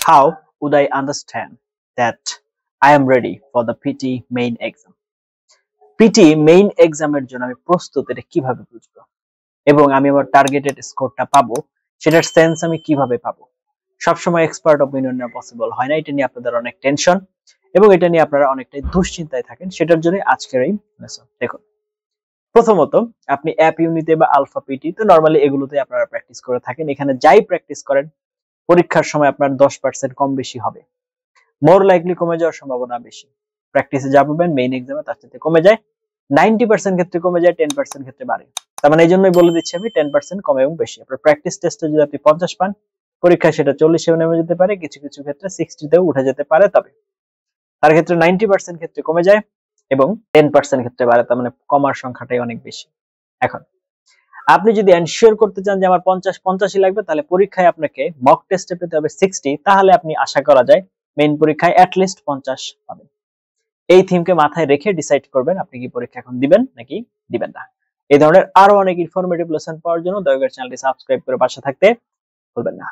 How would I understand that I am ready for the PT main exam? PT main এক্সামের জন্য আমি প্রস্তুত এটা কিভাবে বুঝবো এবং আমি আমার টার্গেটেড স্কোরটা পাবো সেটার সেন্স আমি কিভাবে পাবো? সবসময় এক্সপার্ট অপিনিয়ন নেওয়া পসিবল হয় না, এটা নিয়ে আপনাদের অনেক টেনশন এবং এটা নিয়ে আপনারা অনেকটাই দুশ্চিন্তায় থাকেন, সেটার জন্য আজকের এই লেসন। দেখুন, প্রথমত আপনি অ্যাপ ইউনিতে বা আলফা পিটি তো নরমালি এগুলোতে আপনারা প্র্যাকটিস করে থাকেন, এখানে যাই প্র্যাকটিস করেন পরীক্ষার সময় আপনার 10% কম বেশি হবে, মোর লাইকলি কমে যাওয়ার সম্ভাবনা বেশি। প্র্যাকটিসে যা পাবেন মেইন এক্সামে তার সাথে কমে যায়, 90% ক্ষেত্রে কমে যায়, 10% ক্ষেত্রে বাড়ে। তার মানে এই জন্যই বলে দিচ্ছি আমি 10% কম এবং বেশি। আপনার প্র্যাকটিস টেস্টে যদি আপনি 50 পান, পরীক্ষায় সেটা 40-এও নেমে যেতে পারে, কিছু কিছু ক্ষেত্রে 60-তেও উঠে যেতে পারে। তবে তার ক্ষেত্রে 90% ক্ষেত্রে কমে যায় এবং 10% ক্ষেত্রে বাড়ে, তার মানে কমার সংখ্যাটাই অনেক বেশি। এখন আপনি যদি এনশিওর করতে চান যে আমার 50-85 লাগবে, তাহলে পরীক্ষায় আপনাকে মক টেস্টে পেতে হবে 60, তাহলে আপনি আশা করা যায় মেইন পরীক্ষায় অ্যাটলিস্ট 50 পাবেন। এই থিমকে মাথায় রেখে ডিসাইড করবেন আপনি কি পরীক্ষা এখন দিবেন নাকি দিবেন না। এই ধরনের আরো অনেক ইনফরমেটিভ লেসন পাওয়ার জন্য দয়া করে চ্যানেলটি সাবস্ক্রাইব করে পাশে থাকতে ভুলবেন না।